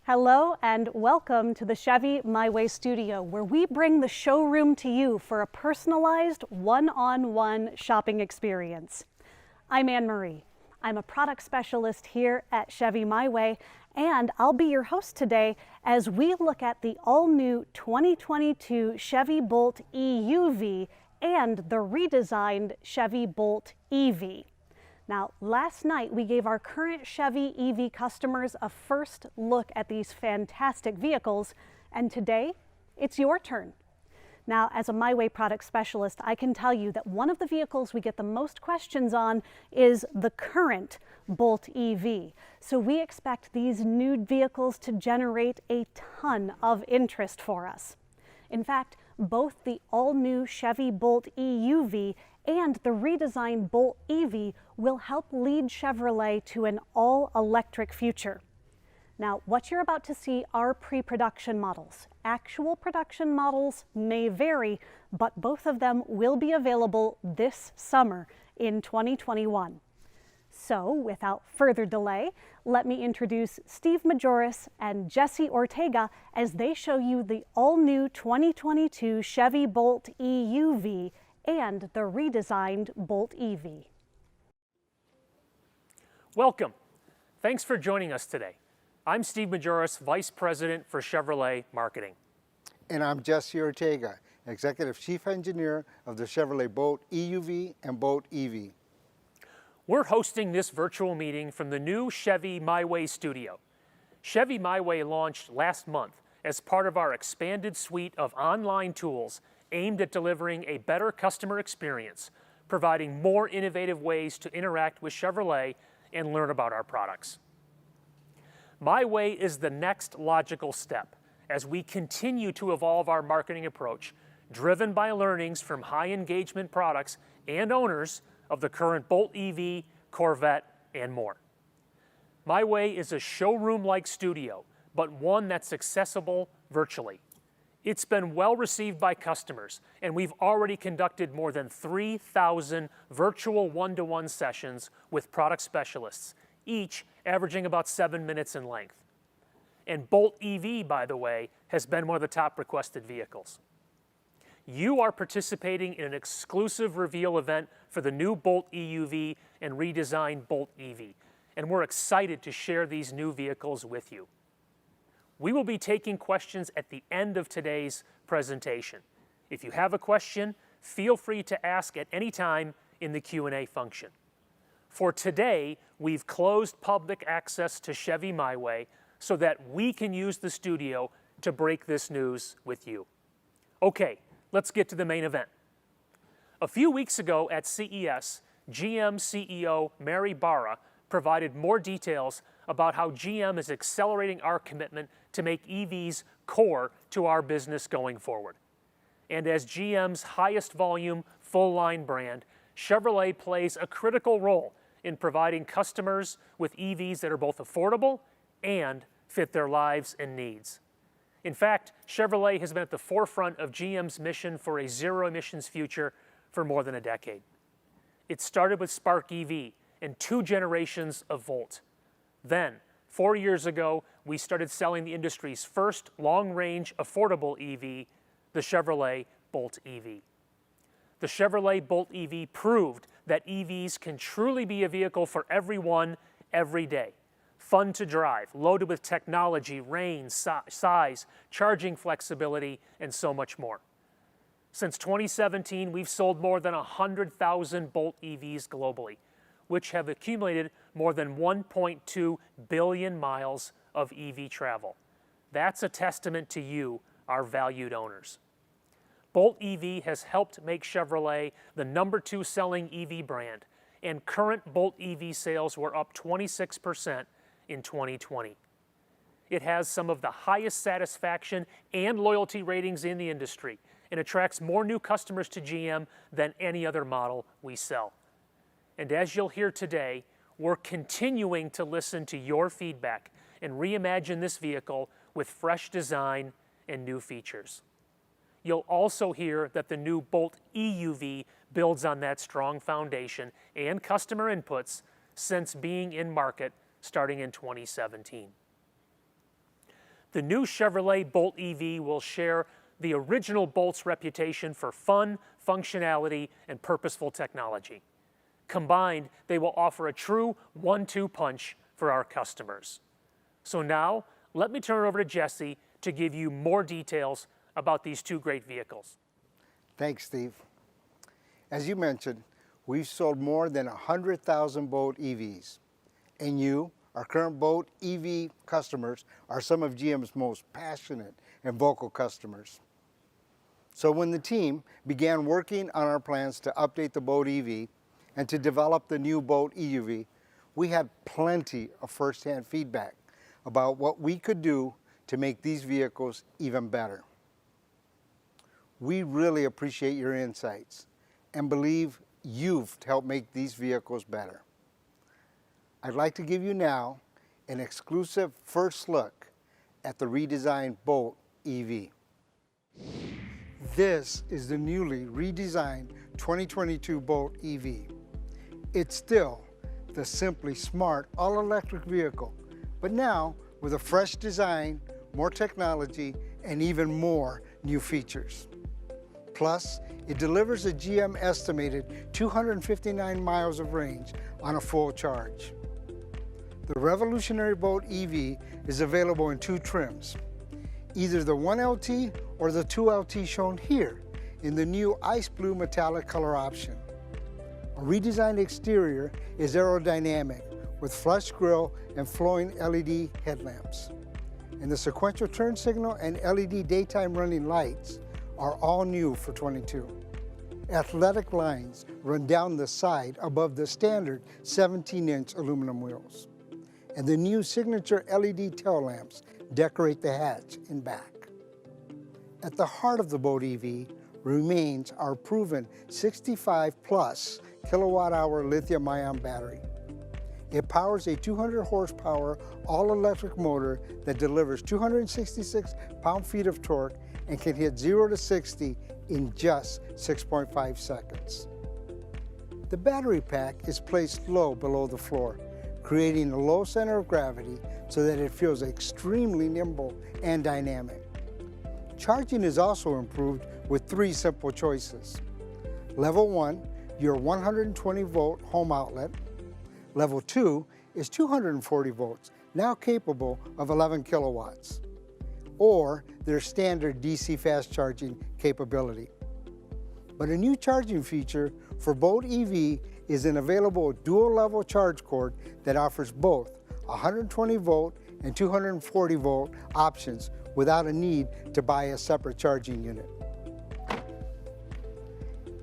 Hello and welcome to the Chevy My Way studio, where we bring the showroom to you for a personalized one-on-one shopping experience. I'm Anne-Marie. I'm a product specialist here at Chevy My Way, and I'll be your host today as we look at the all-new 2022 Chevy Bolt EUV and the redesigned Chevy Bolt EV. Now, last night we gave our current Chevy EV customers a first look at these fantastic vehicles, and today it's your turn. Now, as a My Way product specialist, I can tell you that one of the vehicles we get the most questions on is the current Bolt EV. So we expect these new vehicles to generate a ton of interest for us. In fact, both the all-new Chevy Bolt EUV and the redesigned Bolt EV will help lead Chevrolet to an all-electric future. Now, what you're about to see are pre-production models. Actual production models may vary, but both of them will be available this summer in 2021. So, without further delay, let me introduce Steve Majoris and Jesse Ortega as they show you the all-new 2022 Chevy Bolt EUV and the redesigned Bolt EV. Welcome. Thanks for joining us today. I'm Steve Majoris, Vice President for Chevrolet Marketing. And I'm Jesse Ortega, Executive Chief Engineer of the Chevrolet Bolt EUV and Bolt EV. We're hosting this virtual meeting from the new Chevy My Way studio. Chevy My Way launched last month as part of our expanded suite of online tools aimed at delivering a better customer experience, providing more innovative ways to interact with Chevrolet and learn about our products. My Way is the next logical step as we continue to evolve our marketing approach, driven by learnings from high engagement products and owners of the current Bolt EV, Corvette, and more. My Way is a showroom-like studio, but one that's accessible virtually. It's been well received by customers, and we've already conducted more than 3,000 virtual one-to-one sessions with product specialists, each averaging about 7 minutes in length. And Bolt EV, by the way, has been one of the top requested vehicles. You are participating in an exclusive reveal event for the new Bolt EUV and redesigned Bolt EV, and we're excited to share these new vehicles with you. We will be taking questions at the end of today's presentation. If you have a question, feel free to ask at any time in the Q&A function. For today, we've closed public access to Chevy My Way so that we can use the studio to break this news with you. Okay, let's get to the main event. A few weeks ago at CES, GM CEO Mary Barra provided more details about how GM is accelerating our commitment to make EVs core to our business going forward. And as GM's highest volume, full-line brand, Chevrolet plays a critical role in providing customers with EVs that are both affordable and fit their lives and needs. In fact, Chevrolet has been at the forefront of GM's mission for a zero-emissions future for more than a decade. It started with Spark EV and 2 generations of Volt. Then, 4 years ago, we started selling the industry's first long-range affordable EV, the Chevrolet Bolt EV. The Chevrolet Bolt EV proved that EVs can truly be a vehicle for everyone, every day. Fun to drive, loaded with technology, range, size, charging flexibility, and so much more. Since 2017, we've sold more than 100,000 Bolt EVs globally, which have accumulated more than 1.2 billion miles of EV travel. That's a testament to you, our valued owners. Bolt EV has helped make Chevrolet the #2 selling EV brand, and current Bolt EV sales were up 26% in 2020. It has some of the highest satisfaction and loyalty ratings in the industry and attracts more new customers to GM than any other model we sell. And as you'll hear today, we're continuing to listen to your feedback and reimagine this vehicle with fresh design and new features. You'll also hear that the new Bolt EUV builds on that strong foundation and customer inputs since being in market starting in 2017. the new Chevrolet Bolt EV will share the original Bolt's reputation for fun, functionality, and purposeful technology. Combined, they will offer a true one-two punch for our customers. So now, let me turn it over to Jesse to give you more details about these two great vehicles. Thanks, Steve. As you mentioned, we've sold more than 100,000 Bolt EVs. And you, our current Bolt EV customers, are some of GM's most passionate and vocal customers. So when the team began working on our plans to update the Bolt EV and to develop the new Bolt EUV, we had plenty of first-hand feedback about what we could do to make these vehicles even better. We really appreciate your insights and believe you've helped make these vehicles better. I'd like to give you now an exclusive first look at the redesigned Bolt EV. This is the newly redesigned 2022 Bolt EV. It's still the simply smart all-electric vehicle, but now with a fresh design, more technology, and even more new features. Plus, it delivers a GM estimated 259 miles of range on a full charge. The revolutionary Bolt EV is available in two trims, either the 1LT or the 2LT shown here in the new ice blue metallic color option. A redesigned exterior is aerodynamic with flush grille and flowing LED headlamps. And the sequential turn signal and LED daytime running lights are all new for 22. Athletic lines run down the side above the standard 17-inch aluminum wheels. And the new signature LED tail lamps decorate the hatch in back. At the heart of the Bolt EV remains our proven 65+ kilowatt-hour lithium-ion battery. It powers a 200 horsepower all-electric motor that delivers 266 pound-feet of torque and can hit 0 to 60 in just 6.5 seconds. The battery pack is placed low below the floor, creating a low center of gravity so that it feels extremely nimble and dynamic. Charging is also improved with 3 simple choices. Level 1, your 120 volt home outlet. Level 2 is 240 volts, now capable of 11 kilowatts, or their standard DC fast charging capability. But a new charging feature for Bolt EV is an available dual level charge cord that offers both 120 volt and 240 volt options without a need to buy a separate charging unit.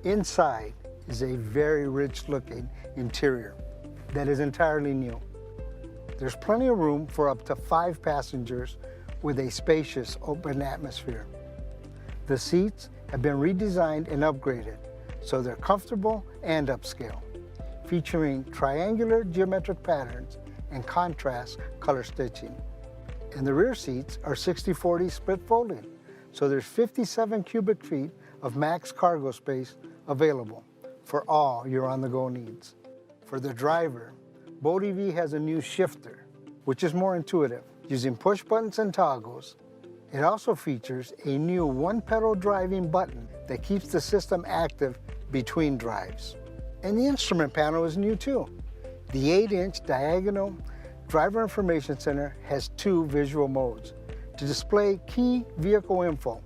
Inside is a very rich looking interior that is entirely new. There's plenty of room for up to 5 passengers with a spacious open atmosphere. The seats have been redesigned and upgraded so they're comfortable and upscale, featuring triangular geometric patterns and contrast color stitching. And the rear seats are 60/40 split folding, so there's 57 cubic feet of max cargo space available for all your on-the-go needs. For the driver, Bolt EV has a new shifter, which is more intuitive, using push buttons and toggles. It also features a new one-pedal driving button that keeps the system active between drives. And the instrument panel is new too. The 8-inch diagonal driver information center has 2 visual modes to display key vehicle info,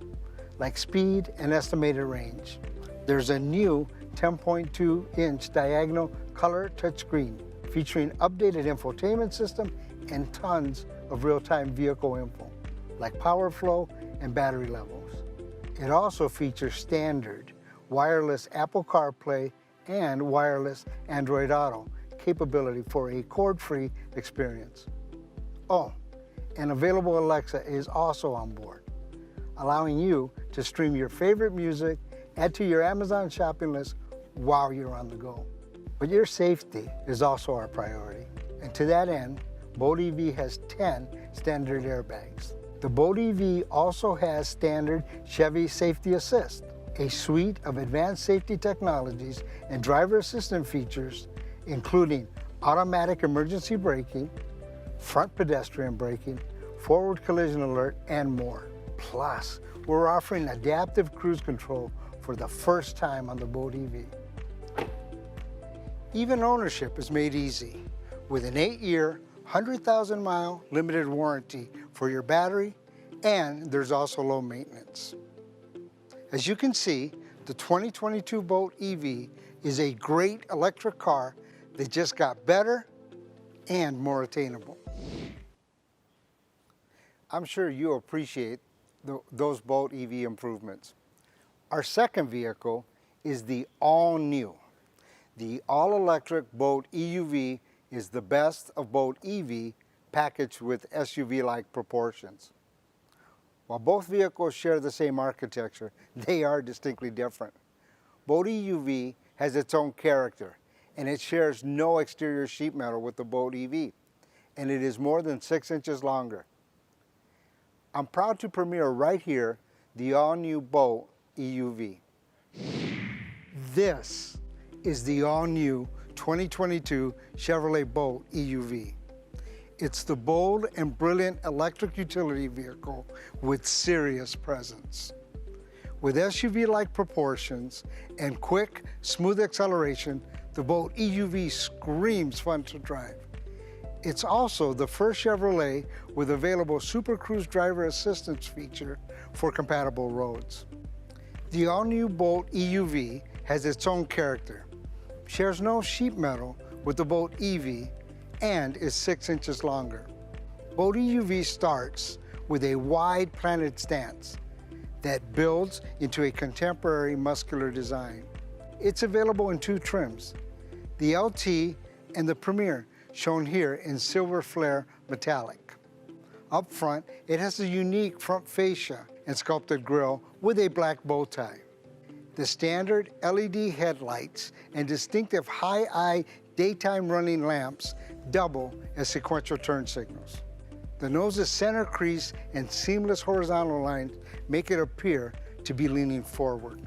like speed and estimated range. There's a new 10.2-inch diagonal color touchscreen featuring updated infotainment system and tons of real-time vehicle info, like power flow and battery levels. It also features standard wireless Apple CarPlay and wireless Android Auto capability for a cord-free experience. Oh, and available Alexa is also on board, allowing you to stream your favorite music, add to your Amazon shopping list while you're on the go. But your safety is also our priority. And to that end, Bolt EV has 10 standard airbags. The Bolt EV also has standard Chevy Safety Assist, a suite of advanced safety technologies and driver assistant features, including automatic emergency braking, front pedestrian braking, forward collision alert, and more. Plus, we're offering adaptive cruise control for the first time on the Bolt EV. Even ownership is made easy with an 8-year, 100,000-mile limited warranty for your battery, and there's also low maintenance. As you can see, the 2022 Bolt EV is a great electric car that just got better and more attainable. I'm sure you appreciate those Bolt EV improvements. Our second vehicle is the all-new. The all-electric Bolt EUV is the best of Bolt EV packaged with SUV-like proportions. While both vehicles share the same architecture, they are distinctly different. Bolt EUV has its own character, and it shares no exterior sheet metal with the Bolt EV, and it is more than 6 inches longer. I'm proud to premiere right here the all-new Bolt EUV. This is the all-new 2022 Chevrolet Bolt EUV. It's the bold and brilliant electric utility vehicle with serious presence. With SUV-like proportions and quick, smooth acceleration, the Bolt EUV screams fun to drive. It's also the first Chevrolet with available Super Cruise driver assistance feature for compatible roads. The all-new Bolt EUV has its own character, shares no sheet metal with the Bolt EV, and is 6 inches longer. Bolt EUV starts with a wide planted stance that builds into a contemporary muscular design. It's available in 2 trims, the LT and the Premier, shown here in silver flare metallic. Up front, it has a unique front fascia and sculpted grille with a black bow tie. The standard LED headlights and distinctive high-eye daytime running lamps double as sequential turn signals. The nose's center crease and seamless horizontal lines make it appear to be leaning forward.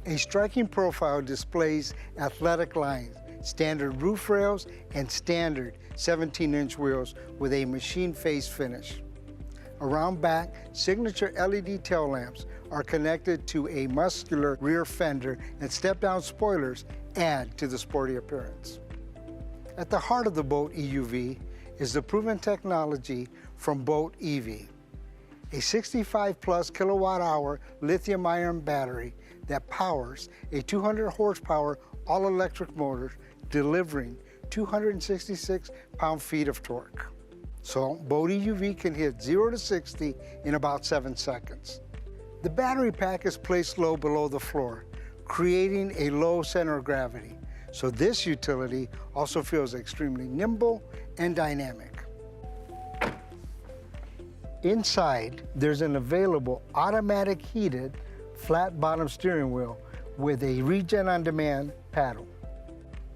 A striking profile displays athletic lines, standard roof rails, and standard 17-inch wheels with a machine face finish. Around back, signature LED tail lamps are connected to a muscular rear fender, and step-down spoilers add to the sporty appearance. At the heart of the Bolt EUV is the proven technology from Bolt EV, a 65-plus kilowatt-hour lithium-ion battery that powers a 200 horsepower all-electric motor delivering 266 pound-feet of torque. So Bolt EUV can hit 0 to 60 in about 7 seconds. The battery pack is placed low below the floor, creating a low center of gravity. So this utility also feels extremely nimble and dynamic. Inside, there's an available automatic heated flat bottom steering wheel with a Regen on Demand paddle.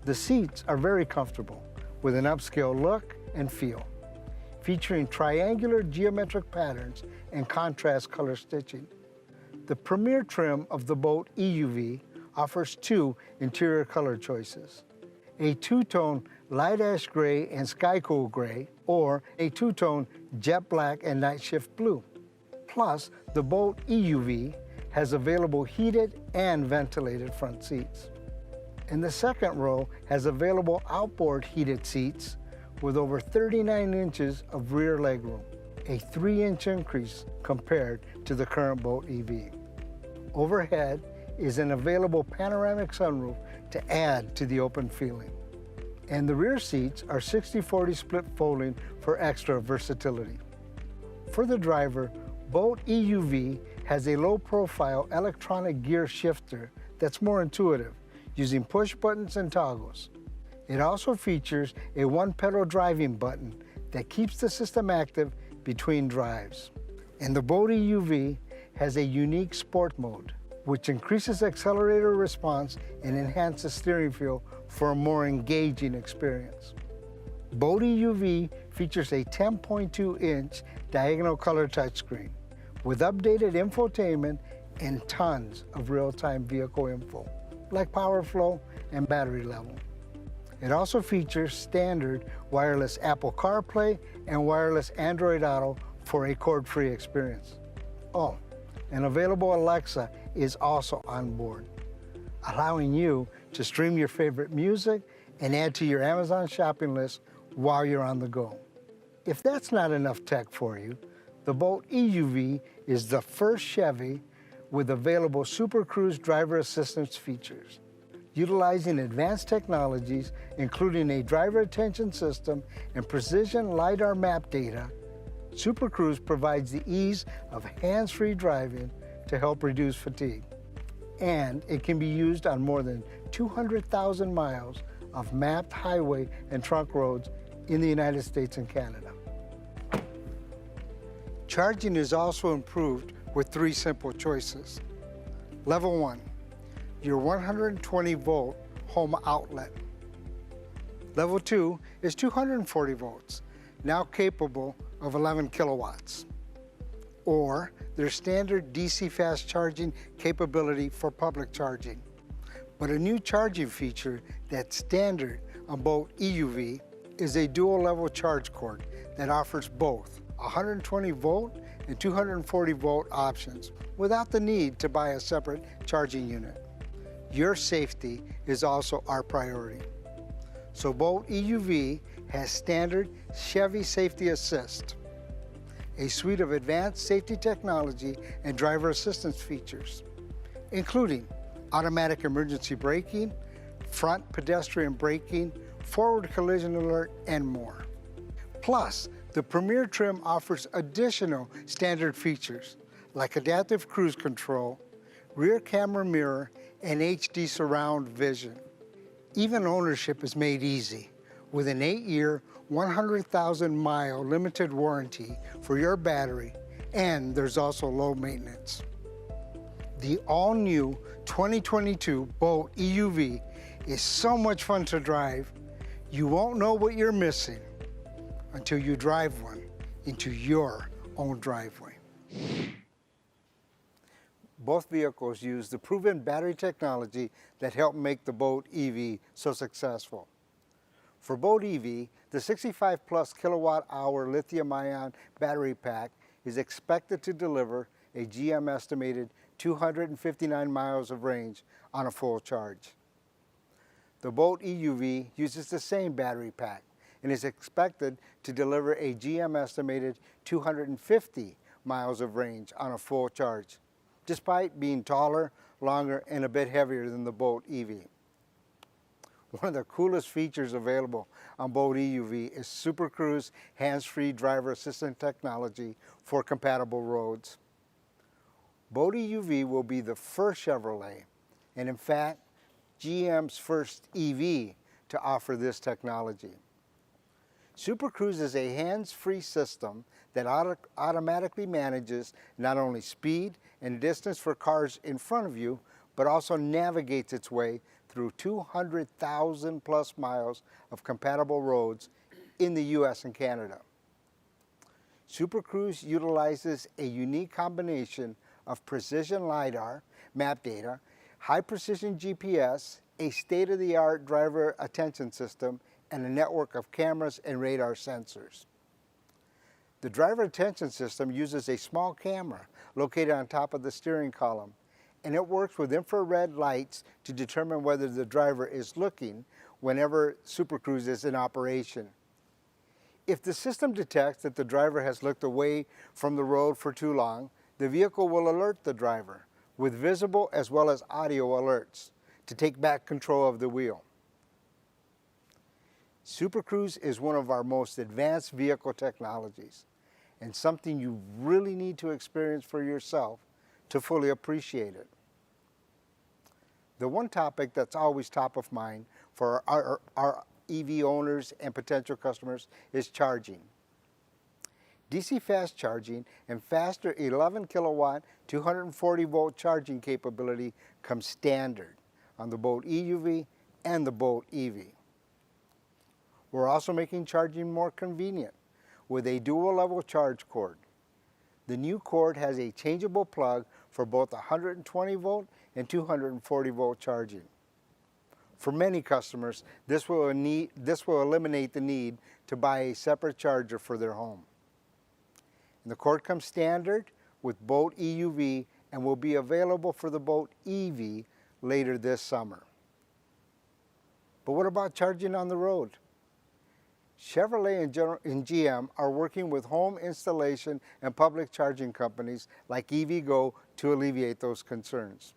The seats are very comfortable with an upscale look and feel, featuring triangular geometric patterns and contrast color stitching. The premier trim of the Bolt EUV offers 2 interior color choices, a 2-tone light ash gray and sky cool gray, or a 2-tone jet black and night shift blue. Plus, the Bolt EUV has available heated and ventilated front seats. And the second row has available outboard heated seats with over 39 inches of rear legroom, a 3-inch increase compared to the current Bolt EV. Overhead is an available panoramic sunroof to add to the open feeling. And the rear seats are 60/40 split folding for extra versatility. For the driver, Bolt EUV has a low-profile electronic gear shifter that's more intuitive, using push buttons and toggles. It also features a 1-pedal driving button that keeps the system active between drives. And the Bolt EUV has a unique sport mode, which increases accelerator response and enhances steering feel for a more engaging experience. Bolt EUV features a 10.2-inch diagonal color touchscreen with updated infotainment and tons of real-time vehicle info, like power flow and battery level. It also features standard wireless Apple CarPlay and wireless Android Auto for a cord-free experience. Oh, and available Alexa is also on board, allowing you to stream your favorite music and add to your Amazon shopping list while you're on the go. If that's not enough tech for you, the Bolt EUV is the first Chevy with available Super Cruise driver assistance features. Utilizing advanced technologies, including a driver attention system and precision LiDAR map data, Super Cruise provides the ease of hands-free driving to help reduce fatigue. And it can be used on more than 200,000 miles of mapped highway and trunk roads in the United States and Canada. Charging is also improved with 3 simple choices. Level 1, your 120 volt home outlet. Level 2 is 240 volts, now capable of 11 kilowatts. Or their standard DC fast charging capability for public charging. But a new charging feature that's standard on Bolt EUV is a dual level charge cord that offers both 120 volt and 240 volt options without the need to buy a separate charging unit. Your safety is also our priority. So Bolt EUV has standard Chevy Safety Assist, a suite of advanced safety technology and driver assistance features, including automatic emergency braking, front pedestrian braking, forward collision alert, and more. Plus, the Premier trim offers additional standard features like adaptive cruise control, rear camera mirror, and HD surround vision. Even ownership is made easy with an 8-year, 100,000-mile limited warranty for your battery, and there's also low maintenance. The all-new 2022 Bolt EUV is so much fun to drive, you won't know what you're missing until you drive one into your own driveway. Both vehicles use the proven battery technology that helped make the Bolt EV so successful. For Bolt EV, the 65 plus kilowatt hour lithium-ion battery pack is expected to deliver a GM estimated 259 miles of range on a full charge. The Bolt EUV uses the same battery pack and is expected to deliver a GM estimated 250 miles of range on a full charge, despite being taller, longer, and a bit heavier than the Bolt EV. One of the coolest features available on Bolt EUV is Super Cruise hands-free driver assistant technology for compatible roads. Bolt EUV will be the first Chevrolet, and in fact, GM's first EV to offer this technology. Super Cruise is a hands-free system that automatically manages not only speed and distance for cars in front of you, but also navigates its way through 200,000 plus miles of compatible roads in the US and Canada. Super Cruise utilizes a unique combination of precision LiDAR, map data, high precision GPS, a state-of-the-art driver attention system, and a network of cameras and radar sensors. The driver attention system uses a small camera located on top of the steering column, and it works with infrared lights to determine whether the driver is looking whenever Super Cruise is in operation. If the system detects that the driver has looked away from the road for too long, the vehicle will alert the driver with visible as well as audio alerts to take back control of the wheel. Super Cruise is one of our most advanced vehicle technologies and something you really need to experience for yourself to fully appreciate it. The one topic that's always top of mind for our EV owners and potential customers is charging. DC fast charging and faster 11 kilowatt 240 volt charging capability comes standard on the Bolt EUV and the Bolt EV. We're also making charging more convenient with a dual level charge cord. The new cord has a changeable plug for both 120 volt and 240 volt charging. For many customers, this will eliminate the need to buy a separate charger for their home. And the cord comes standard with Bolt EUV and will be available for the Bolt EV later this summer. But what about charging on the road? Chevrolet and GM are working with home installation and public charging companies like EVgo to alleviate those concerns.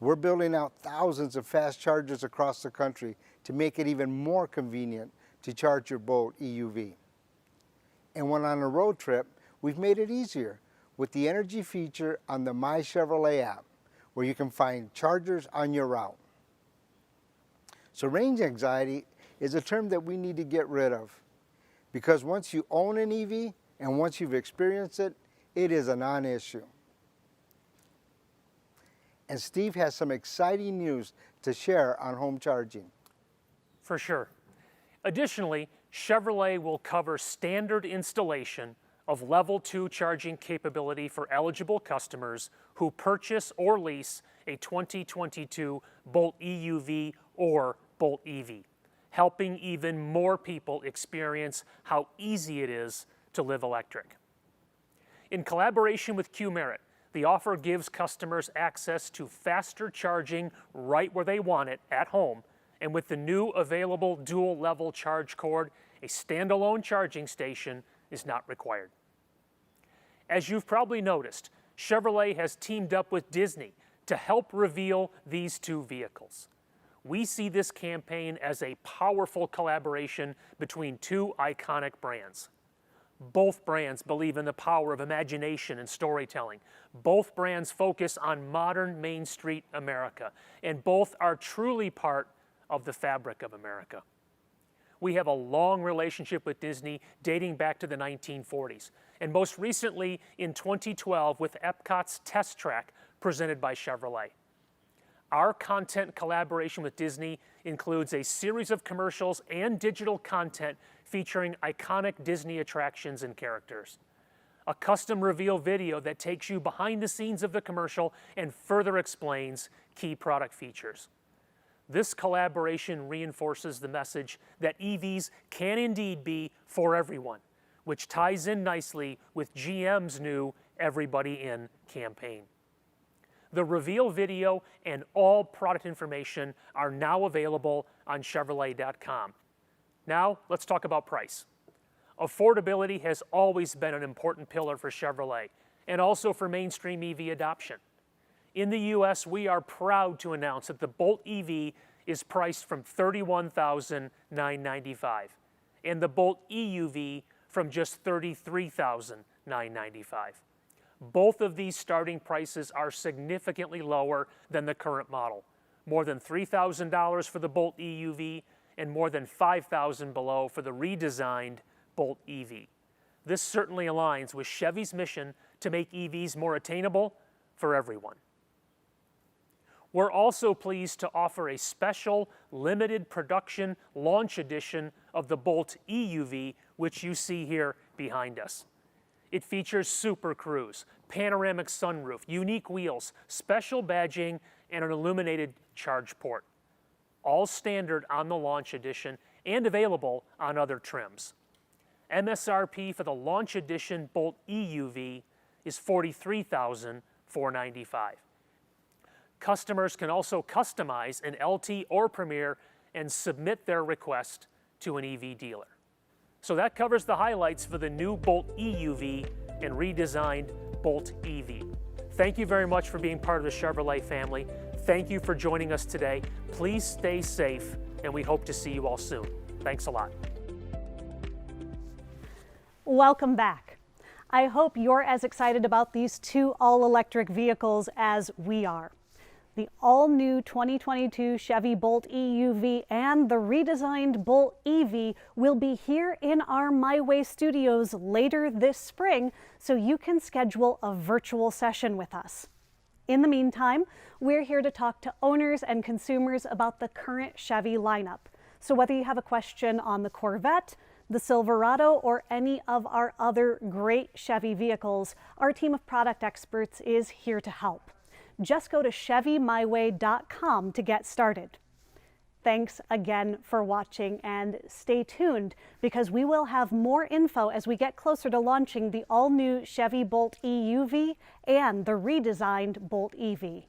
We're building out thousands of fast chargers across the country to make it even more convenient to charge your Bolt EUV. And when on a road trip, we've made it easier with the energy feature on the My Chevrolet app, where you can find chargers on your route. So range anxiety is a term that we need to get rid of, because once you own an EV and once you've experienced it, it is a non-issue. And Steve has some exciting news to share on home charging. For sure. Additionally, Chevrolet will cover standard installation of Level 2 charging capability for eligible customers who purchase or lease a 2022 Bolt EUV or Bolt EV, helping even more people experience how easy it is to live electric. In collaboration with Q-Merit, the offer gives customers access to faster charging right where they want it at home, and with the new available dual-level charge cord, a standalone charging station is not required. As you've probably noticed, Chevrolet has teamed up with Disney to help reveal these two vehicles. We see this campaign as a powerful collaboration between two iconic brands. Both brands believe in the power of imagination and storytelling. Both brands focus on modern Main Street America, and both are truly part of the fabric of America. We have a long relationship with Disney dating back to the 1940s, and most recently in 2012 with Epcot's Test Track presented by Chevrolet. Our content collaboration with Disney includes a series of commercials and digital content featuring iconic Disney attractions and characters, a custom reveal video that takes you behind the scenes of the commercial and further explains key product features. This collaboration reinforces the message that EVs can indeed be for everyone, which ties in nicely with GM's new Everybody In campaign. The reveal video and all product information are now available on Chevrolet.com. Now, let's talk about price. Affordability has always been an important pillar for Chevrolet and also for mainstream EV adoption. In the US, we are proud to announce that the Bolt EV is priced from $31,995 and the Bolt EUV from just $33,995. Both of these starting prices are significantly lower than the current model, more than $3,000 for the Bolt EUV and more than $5,000 below for the redesigned Bolt EV. This certainly aligns with Chevy's mission to make EVs more attainable for everyone. We're also pleased to offer a special limited production launch edition of the Bolt EUV, which you see here behind us. It features Super Cruise, panoramic sunroof, unique wheels, special badging, and an illuminated charge port. All standard on the launch edition and available on other trims. MSRP for the launch edition Bolt EUV is $43,495. Customers can also customize an LT or Premier and submit their request to an EV dealer. So that covers the highlights for the new Bolt EUV and redesigned Bolt EV. Thank you very much for being part of the Chevrolet family. Thank you for joining us today. Please stay safe, and we hope to see you all soon. Thanks a lot. Welcome back. I hope you're as excited about these two all-electric vehicles as we are. The all-new 2022 Chevy Bolt EUV and the redesigned Bolt EV will be here in our My Way studios later this spring, so you can schedule a virtual session with us. In the meantime, we're here to talk to owners and consumers about the current Chevy lineup. So whether you have a question on the Corvette, the Silverado, or any of our other great Chevy vehicles, our team of product experts is here to help. Just go to ChevyMyWay.com to get started. Thanks again for watching, and stay tuned because we will have more info as we get closer to launching the all-new Chevy Bolt EUV and the redesigned Bolt EV.